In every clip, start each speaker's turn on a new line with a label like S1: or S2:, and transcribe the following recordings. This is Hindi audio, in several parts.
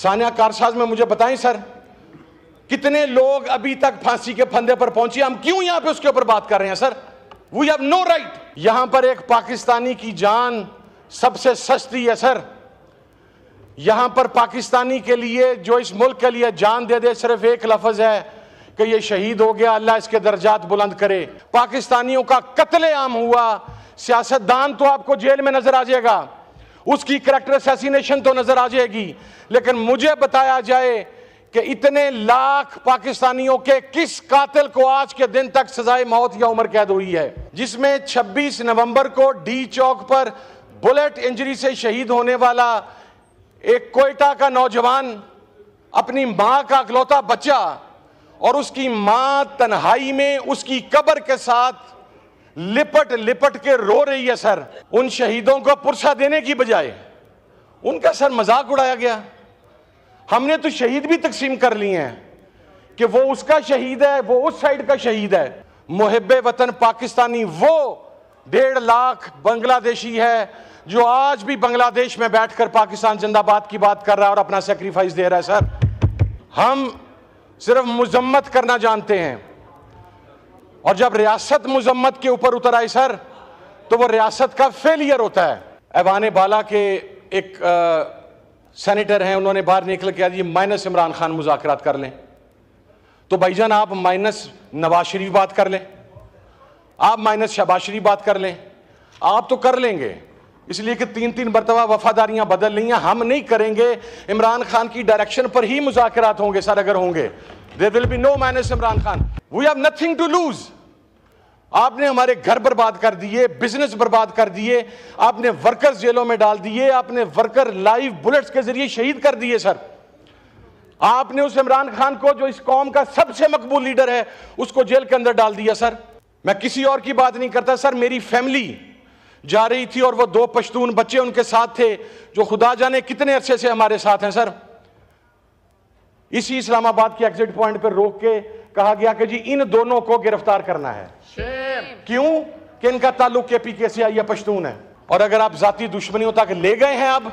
S1: सानिया कारसाज में मुझे बताएं सर, कितने लोग अभी तक फांसी के फंदे पर पहुंचे? हम क्यों यहां पे उसके ऊपर बात कर रहे हैं sir? We have no right. यहां पर एक पाकिस्तानी की जान सबसे सस्ती है सर। यहां पर पाकिस्तानी के लिए, जो इस मुल्क के लिए जान दे दे, सिर्फ एक लफ्ज है कि ये शहीद हो गया, अल्लाह इसके दर्जात बुलंद करे। पाकिस्तानियों का कत्लेआम हुआ, सियासतदान तो आपको जेल में नजर आ जाएगा, उसकी करैक्टर असैसिनेशन तो नजर आ जाएगी, लेकिन मुझे बताया जाए कि इतने लाख पाकिस्तानियों के किस कातिल को आज के दिन तक सजाए मौत या उम्र कैद हुई है, जिसमें 26 नवंबर को डी चौक पर बुलेट इंजरी से शहीद होने वाला एक कोयटा का नौजवान, अपनी मां का इकलौता बच्चा, और उसकी मां तन्हाई में उसकी कब्र के साथ लिपट लिपट के रो रही है सर। उन शहीदों को पुरसा देने की बजाय उनका सर मजाक उड़ाया गया। हमने तो शहीद भी तकसीम कर लिए हैं कि वो उसका शहीद है, वो उस साइड का शहीद है। मुहिब्बे वतन पाकिस्तानी वो 1.5 लाख बांग्लादेशी है जो आज भी बांग्लादेश में बैठकर पाकिस्तान जिंदाबाद की बात कर रहा है और अपना सेक्रीफाइस दे रहा है सर। हम सिर्फ मुजम्मत करना जानते हैं, और जब रियासत मुजम्मत के ऊपर उतर आई सर, तो वो रियासत का फेलियर होता है। ऐवान बाला के एक सेनेटर हैं, उन्होंने बाहर निकल के जी माइनस इमरान खान मुज़ाकरात कर लें, तो भाईजान आप माइनस नवाज शरीफ बात कर लें, आप माइनस शहबाज शरीफ बात कर लें, आप तो कर लेंगे, इसलिए कि 3-3 मरतबा वफादारियां बदल ली हैं। हम नहीं करेंगे, इमरान खान की डायरेक्शन पर ही मुज़ाकरात होंगे सर। अगर होंगे, there will be no minus Imran Khan. We have nothing to lose. आपने हमारे घर बर्बाद कर दिए, बिजनेस बर्बाद कर दिए, आपने वर्कर्स जेलों में डाल दिए, आपने वर्कर लाइव बुलेट्स के जरिए शहीद कर दिए सर। आपने उस इमरान खान को, जो इस कौम का सबसे मकबूल लीडर है, उसको जेल के अंदर डाल दिया सर। मैं किसी और की बात नहीं करता सर, मेरी फैमिली जा रही थी और वो 2 पश्तून बच्चे उनके साथ थे, जो खुदा जाने कितने अरसे से हमारे साथ हैं सर। इसी इस्लामाबाद के एग्जिट पॉइंट पर रोक के कहा गया कि जी इन दोनों को गिरफ्तार करना है। क्यों? कि इनका ताल्लुक केपीके से या पश्तून है। और अगर आप जाती दुश्मनियों तक ले गए हैं अब,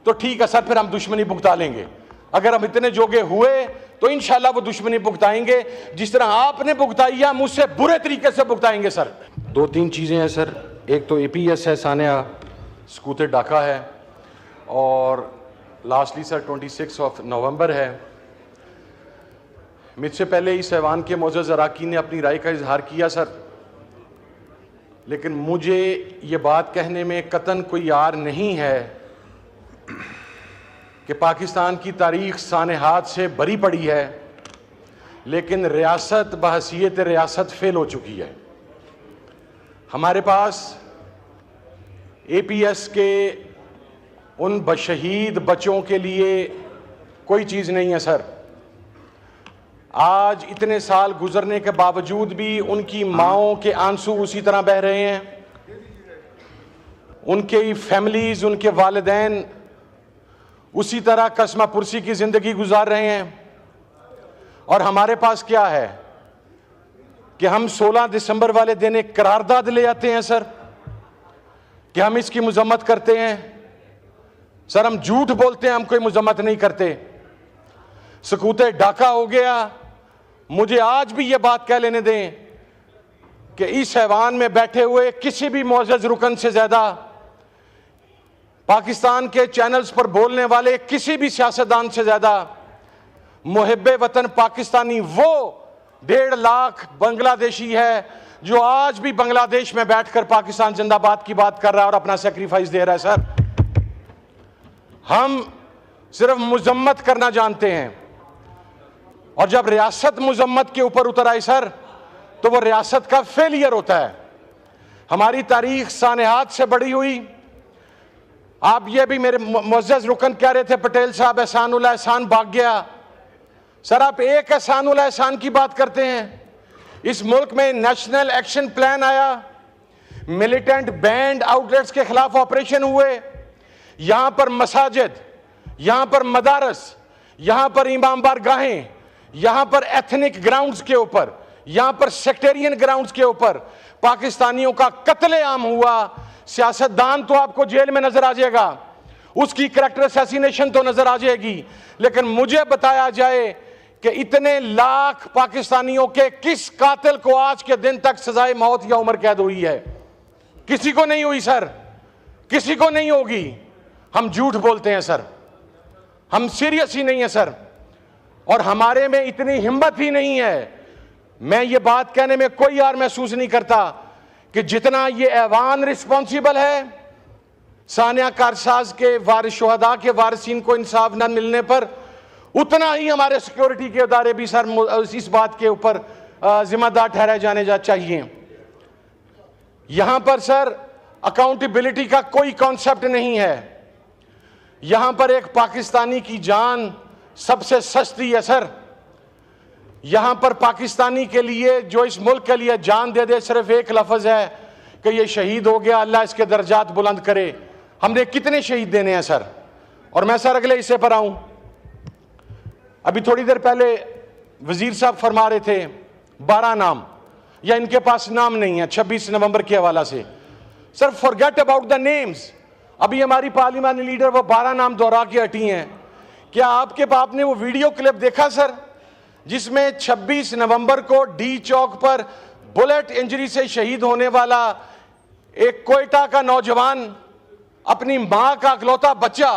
S1: तो ठीक है सर, फिर हम दुश्मनी भुगता लेंगे। अगर हम इतने जोगे हुए तो इंशाल्लाह वो दुश्मनी भुगताएंगे, जिस तरह आपने भुगताई है, मुझसे बुरे तरीके से भुगताएंगे सर। 2-3 चीजें हैं सर। एक तो APS है, सानिया सकूते डाका है, और लास्टली सर 26 नवंबर है। मुझसे पहले इस ऐवान के मोअज़्ज़ज़ अराकीन ने अपनी राय का इजहार किया सर, लेकिन मुझे ये बात कहने में कतन कोई यार नहीं है कि पाकिस्तान की तारीख सानेहात से भरी पड़ी है, लेकिन रियासत बहसीयत रियासत फेल हो चुकी है। हमारे पास APS के उन शहीद बच्चों के लिए कोई चीज़ नहीं है सर। आज इतने साल गुजरने के बावजूद भी उनकी माओं के आंसू उसी तरह बह रहे हैं, उनके फैमिलीज, उनके वालिदैन उसी तरह कसमा पुरसी की जिंदगी गुजार रहे हैं। और हमारे पास क्या है कि हम 16 दिसंबर वाले दिन एक करारदाद ले आते हैं सर, कि हम इसकी मुजम्मत करते हैं। सर हम झूठ बोलते हैं, हम कोई मुजम्मत नहीं करते। सकूते डाका हो गया। मुझे आज भी ये बात कह लेने दें कि इस ऐवान में बैठे हुए किसी भी मुअज़्ज़ज़ रुकन से ज्यादा, पाकिस्तान के चैनल्स पर बोलने वाले किसी भी सियासतदान से ज्यादा, मुहिब्बे वतन पाकिस्तानी वो 1.5 लाख बांग्लादेशी है जो आज भी बांग्लादेश में बैठकर पाकिस्तान जिंदाबाद की बात कर रहा है और अपना सेक्रीफाइस दे रहा है सर। हम सिर्फ मुजम्मत करना जानते हैं, और जब रियासत मुजम्मत के ऊपर उतर आई सर, तो वो रियासत का फेलियर होता है। हमारी तारीख सानेहात से बड़ी हुई। आप ये भी मेरे मुअज़्ज़ज़ रुकन कह रहे थे, पटेल साहब एहसान उल एहसान भाग गया। सर आप एक एहसान उल एहसान की बात करते हैं। इस मुल्क में नेशनल एक्शन प्लान आया, मिलिटेंट बैंड आउटलेट्स के खिलाफ ऑपरेशन हुए, यहां पर मसाजिद, यहां पर मदारस, यहां पर इमाम बारगाहें, यहां पर एथनिक ग्राउंड्स के ऊपर, यहां पर सेक्टेरियन ग्राउंड्स के ऊपर पाकिस्तानियों का कत्लेआम हुआ। सियासतदान तो आपको जेल में नजर आ जाएगा, उसकी कैरेक्टर असैसिनेशन तो नजर आ जाएगी, लेकिन मुझे बताया जाए कि इतने लाख पाकिस्तानियों के किस कातिल को आज के दिन तक सजाए मौत या उम्र कैद हुई है? किसी को नहीं हुई सर, किसी को नहीं होगी। हम झूठ बोलते हैं सर, हम सीरियस ही नहीं है सर, और हमारे में इतनी हिम्मत ही नहीं है। मैं ये बात कहने में कोई यार महसूस नहीं करता कि जितना ये ऐवान रिस्पॉन्सिबल है सानिया कारसाज के वारिस शुहदा के वारिसीन को इंसाफ न मिलने पर, उतना ही हमारे सिक्योरिटी के इदारे भी सर इस बात के ऊपर जिम्मेदार ठहराए जाने चाहिए। यहां पर सर अकाउंटेबिलिटी का कोई कॉन्सेप्ट नहीं है। यहां पर एक पाकिस्तानी की जान सबसे सस्ती है सर। यहां पर पाकिस्तानी के लिए जो इस मुल्क के लिए जान दे दे, सिर्फ एक लफ्ज है कि ये शहीद हो गया, अल्लाह इसके दर्जात बुलंद करे। हमने कितने शहीद देने हैं सर? और मैं सर अगले हिस्से पर आऊं। अभी थोड़ी देर पहले वजीर साहब फरमा रहे थे 12 नाम, या इनके पास नाम नहीं है 26 नवंबर के हवाला से। Sir forget about the names. अभी हमारी पार्लियामानी लीडर वो 12 नाम दोहरा के हटी हैं। क्या आपने वो वीडियो क्लिप देखा सर, जिसमें 26 नवंबर को डी चौक पर बुलेट इंजरी से शहीद होने वाला एक कोयटा का नौजवान अपनी मां का इकलौता बच्चा,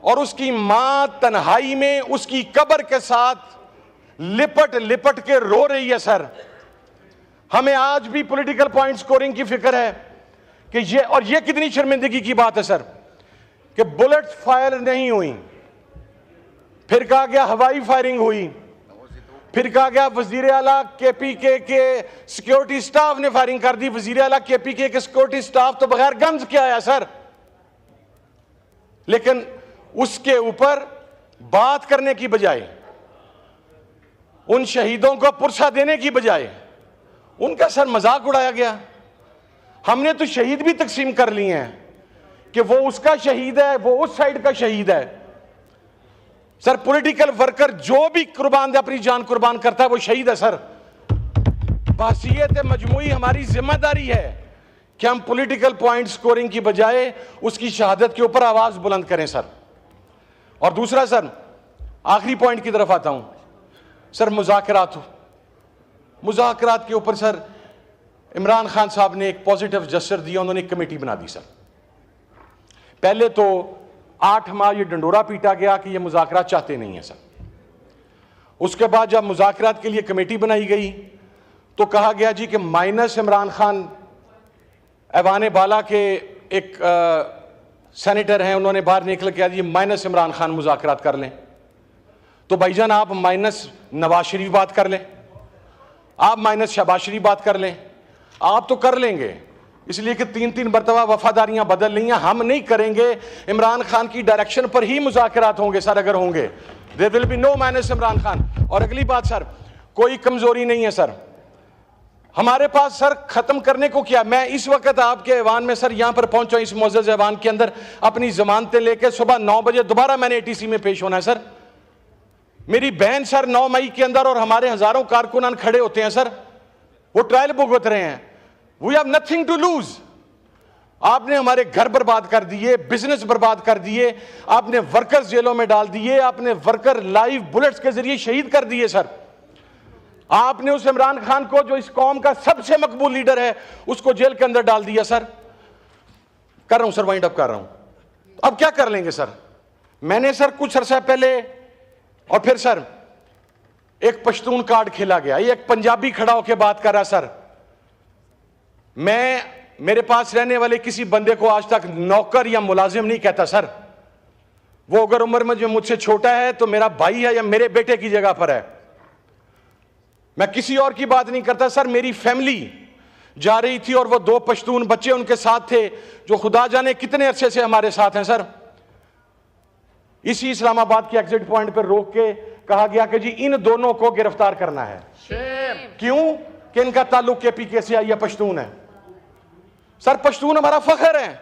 S1: और उसकी मां तन्हाई में उसकी कब्र के साथ लिपट लिपट के रो रही है सर। हमें आज भी पॉलिटिकल पॉइंट स्कोरिंग की फिक्र है कि ये कितनी शर्मिंदगी की बात है सर कि बुलेट फायर नहीं हुई, फिर कहा गया हवाई फायरिंग हुई, फिर कहा गया वजीर आला केपीके के सिक्योरिटी स्टाफ ने फायरिंग कर दी। वजीर आला केपीके के सिक्योरिटी स्टाफ तो बगैर गन्स के आया सर। लेकिन उसके ऊपर बात करने की बजाय, उन शहीदों को पुरसा देने की बजाय उनका सर मजाक उड़ाया गया। हमने तो शहीद भी तकसीम कर लिए हैं कि वो उसका शहीद है, वो उस साइड का शहीद है। सर पॉलिटिकल वर्कर जो भी कुर्बान अपनी जान कुर्बान करता है वो शहीद है सर। बासियत मजमूई हमारी जिम्मेदारी है कि हम पॉलिटिकल पॉइंट स्कोरिंग की बजाय उसकी शहादत के ऊपर आवाज बुलंद करें सर। और दूसरा सर, आखिरी पॉइंट की तरफ आता हूं सर, मुज़ाकरात के ऊपर सर इमरान खान साहब ने एक पॉजिटिव जस्चर दिया, उन्होंने एक कमेटी बना दी सर। पहले तो 8 माह ये डंडोरा पीटा गया कि ये मुज़ाकरात चाहते नहीं है सर। उसके बाद जब मुज़ाकरात के लिए कमेटी बनाई गई तो कहा गया जी कि माइनस इमरान खान, ऐवान बाला के एक सेनेटर हैं, उन्होंने बाहर निकल के दिया माइनस इमरान खान मुज़ाकरात कर लें। तो भाईजान आप माइनस नवाज शरीफ बात कर लें, आप माइनस शहबाज शरीफ बात कर लें, आप तो कर लेंगे, इसलिए कि 3-3 मरतबा वफादारियां बदल ली हैं। हम नहीं करेंगे, इमरान खान की डायरेक्शन पर ही मुज़ाकरात होंगे सर। अगर होंगे there will be no minus Imran Khan. और अगली बात सर, कोई कमजोरी नहीं है सर हमारे पास सर, खत्म करने को क्या। मैं इस वक्त आपके ऐवान में सर यहां पर पहुंचा, इस मुअज़्ज़ज़ ऐवान के अंदर अपनी जमानतें लेकर सुबह 9 बजे दोबारा मैंने ATC में पेश होना है सर। मेरी बहन सर 9 मई के अंदर और हमारे हजारों कारकुनान खड़े होते हैं सर, वो ट्रायल भुगत रहे हैं। We have nothing to lose. आपने हमारे घर बर्बाद कर दिए, बिजनेस बर्बाद कर दिए, आपने वर्कर्स जेलों में डाल दिए, आपने वर्कर लाइव बुलेट्स के जरिए शहीद कर दिए सर। आपने उस इमरान खान को जो इस कौम का सबसे मकबूल लीडर है उसको जेल के अंदर डाल दिया सर। कर रहा हूं सर, वाइंड अप कर रहा हूं। अब क्या कर लेंगे सर? मैंने सर कुछ अरसा पहले, और फिर सर एक पश्तून कार्ड खेला गया, ये एक पंजाबी खड़ा होकर बात कर रहा सर। मैं मेरे पास रहने वाले किसी बंदे को आज तक नौकर या मुलाजिम नहीं कहता सर। वो अगर उम्र में जो मुझसे छोटा है तो मेरा भाई है या मेरे बेटे की जगह पर है। मैं किसी और की बात नहीं करता सर। मेरी फैमिली जा रही थी और वो 2 पश्तून बच्चे उनके साथ थे जो खुदा जाने कितने अरसे से हमारे साथ हैं सर। इसी इस्लामाबाद के एग्जिट पॉइंट पर रोक के कहा गया कि जी इन दोनों को गिरफ्तार करना है। क्यों? कि इनका ताल्लुक KPK से या पश्तून है सर। पश्तून हमारा फख्र है,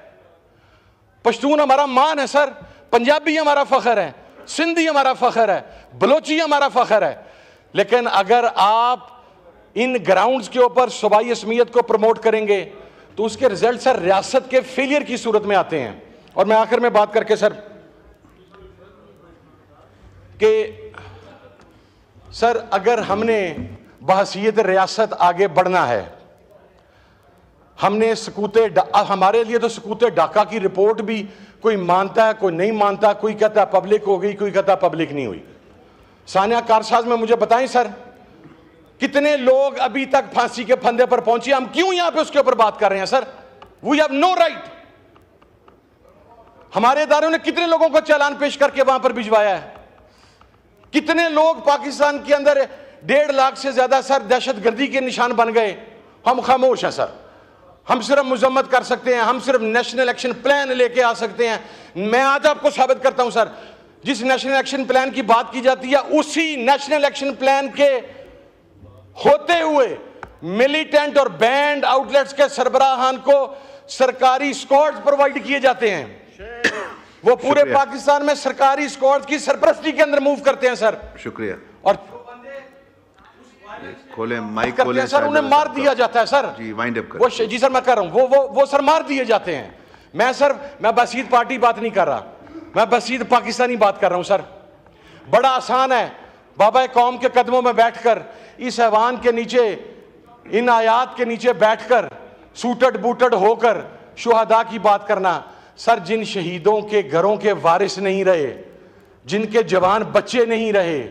S1: पश्तून हमारा मान है सर। पंजाबी हमारा फख्र है, सिंधी हमारा फख्र है, बलोची हमारा फख्र है। लेकिन अगर आप इन ग्राउंड्स के ऊपर सूबाई असमियत को प्रमोट करेंगे तो उसके रिजल्ट सर रियासत के फेलियर की सूरत में आते हैं। और मैं आखिर में बात करके सर कि सर अगर हमने बहसीयत रियासत आगे बढ़ना है, हमने हमारे लिए तो सकूते ढाका की रिपोर्ट भी कोई मानता है, कोई नहीं मानता, कोई कहता है पब्लिक हो गई, कोई कहता है पब्लिक नहीं हुई। सानिया कारसाज में मुझे बताएं सर, कितने लोग अभी तक फांसी के फंदे पर पहुंचे? हम क्यों यहां पे उसके ऊपर बात कर रहे हैं sir? We have no right. हमारे इदारों ने कितने लोगों को चालान पेश करके वहां पर भिजवाया है? कितने लोग पाकिस्तान के अंदर 1.5 लाख से ज्यादा सर दहशतगर्दी के निशान बन गए? हम खामोश हैं सर। हम सिर्फ मुजम्मत कर सकते हैं, हम सिर्फ नेशनल एक्शन प्लान लेके आ सकते हैं। मैं आज आपको साबित करता हूं सर, जिस नेशनल एक्शन प्लान की बात की जाती है, उसी नेशनल एक्शन प्लान के होते हुए मिलिटेंट और बैंड आउटलेट्स के सरबराहान को सरकारी स्क्वाड्स प्रोवाइड किए जाते हैं। वो पूरे पाकिस्तान में सरकारी स्क्वाड्स की सरपरस्ती के अंदर मूव करते हैं सर।
S2: शुक्रिया।
S1: और
S2: खोले माइक
S1: करते हैं सर, उन्हें मार दिया जाता है सर।
S2: जी वाइंड अप
S1: वो जी सर मैं कर रहा हूं, वो सर मार दिए जाते हैं। मैं बसीद पार्टी बात नहीं कर रहा, मैं बसीद पाकिस्तानी बात कर रहा हूं सर। बड़ा आसान है बाबा कौम के कदमों में बैठकर, इस ऐवान के नीचे, इन आयात के नीचे बैठकर सूटड बूटड होकर शुहदा की बात करना। सर जिन शहीदों के घरों के वारिस नहीं रहे, जिनके जवान बच्चे नहीं रहे,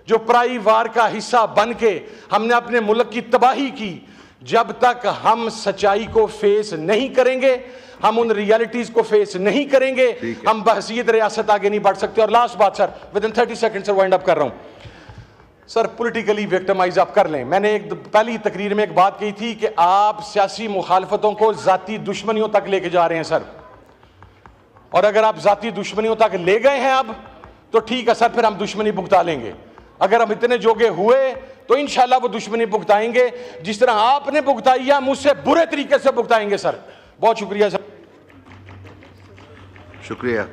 S1: जो पराई वार का हिस्सा बन के हमने अपने मुल्क की तबाही की, जब तक हम सच्चाई को फेस नहीं करेंगे, हम उन रियलिटीज को फेस नहीं करेंगे, हम बहसीयत रियासत आगे नहीं बढ़ सकते। और लास्ट बात sir, with in 30 second sir wind up कर रहा हूं सर। पॉलिटिकली विक्टिमाइज आप कर लें। मैंने एक पहली तकरीर में एक बात कही थी कि आप सियासी मुखालफतों को जाती दुश्मनियों तक लेके जा रहे हैं सर, और अगर आप जाती दुश्मनियों तक ले गए हैं अब तो ठीक है सर, फिर हम दुश्मनी भुगता लेंगे। अगर हम इतने जोगे हुए तो इंशाल्लाह वो दुश्मनी भुगताएंगे, जिस तरह आपने भुगताई है हम उससे बुरे तरीके से भुगताएंगे सर। बहुत शुक्रिया सर।
S2: शुक्रिया।